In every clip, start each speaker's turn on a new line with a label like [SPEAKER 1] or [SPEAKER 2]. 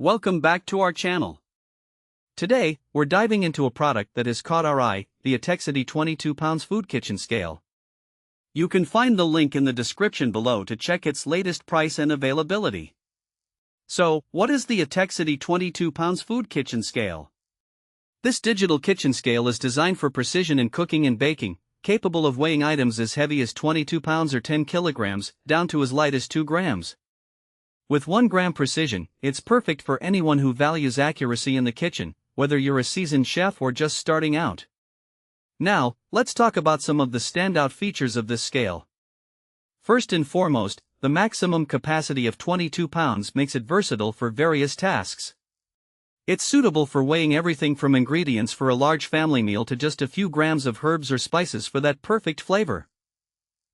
[SPEAKER 1] Welcome back to our channel. Today, we're diving into a product that has caught our eye, the Etekcity 22lb food kitchen scale. You can find the link in the description below to check its latest price and availability. So, what is the Etekcity 22lb food kitchen scale? This digital kitchen scale is designed for precision in cooking and baking, capable of weighing items as heavy as 22 pounds or 10 kilograms, down to as light as 2 grams. With 1 gram precision, it's perfect for anyone who values accuracy in the kitchen, whether you're a seasoned chef or just starting out. Now, let's talk about some of the standout features of this scale. First and foremost, the maximum capacity of 22 pounds makes it versatile for various tasks. It's suitable for weighing everything from ingredients for a large family meal to just a few grams of herbs or spices for that perfect flavor.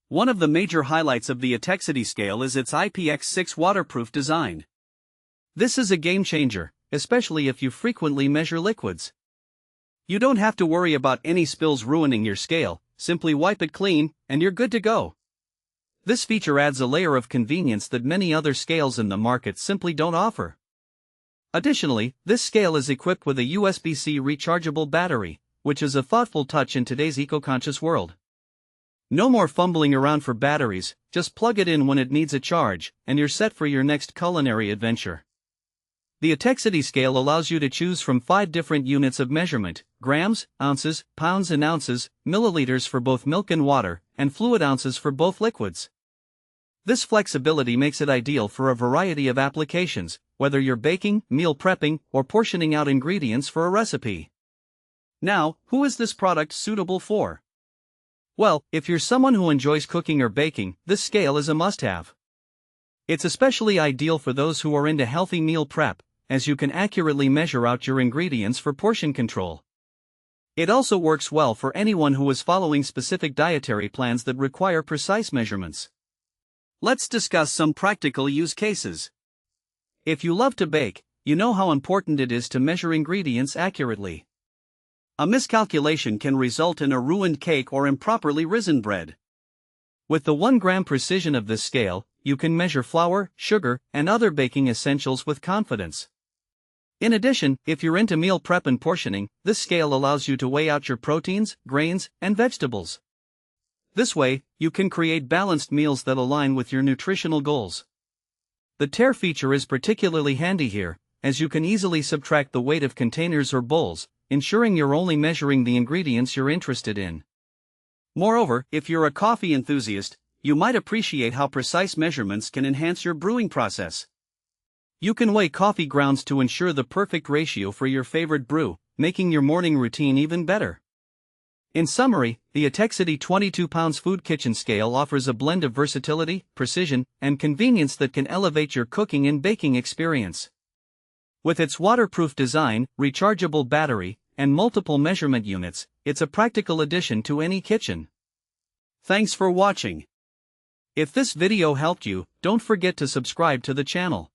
[SPEAKER 1] One of the major highlights of the Etekcity scale is its IPX6 waterproof design. This is a game changer, especially if you frequently measure liquids. You don't have to worry about any spills ruining your scale, simply wipe it clean, and you're good to go. This feature adds a layer of convenience that many other scales in the market simply don't offer. Additionally, this scale is equipped with a USB-C rechargeable battery, which is a thoughtful touch in today's eco-conscious world. No more fumbling around for batteries, just plug it in when it needs a charge, and you're set for your next culinary adventure. The Etekcity scale allows you to choose from 5 different units of measurement: grams, ounces, pounds and ounces, milliliters for both milk and water, and fluid ounces for both liquids. This flexibility makes it ideal for a variety of applications, whether you're baking, meal prepping, or portioning out ingredients for a recipe. Now, who is this product suitable for? Well, if you're someone who enjoys cooking or baking, this scale is a must-have. It's especially ideal for those who are into healthy meal prep, as you can accurately measure out your ingredients for portion control. It also works well for anyone who is following specific dietary plans that require precise measurements. Let's discuss some practical use cases. If you love to bake, you know how important it is to measure ingredients accurately. A miscalculation can result in a ruined cake or improperly risen bread. With the 1 gram precision of this scale, you can measure flour, sugar, and other baking essentials with confidence. In addition, if you're into meal prep and portioning, this scale allows you to weigh out your proteins, grains, and vegetables. This way, you can create balanced meals that align with your nutritional goals. The tare feature is particularly handy here, as you can easily subtract the weight of containers or bowls, ensuring you're only measuring the ingredients you're interested in. Moreover, if you're a coffee enthusiast, you might appreciate how precise measurements can enhance your brewing process. You can weigh coffee grounds to ensure the perfect ratio for your favorite brew, making your morning routine even better. In summary, the Etekcity 22lb food kitchen scale offers a blend of versatility, precision, and convenience that can elevate your cooking and baking experience. With its waterproof design, rechargeable battery, and multiple measurement units, it's a practical addition to any kitchen. Thanks for watching. If this video helped you, don't forget to subscribe to the channel.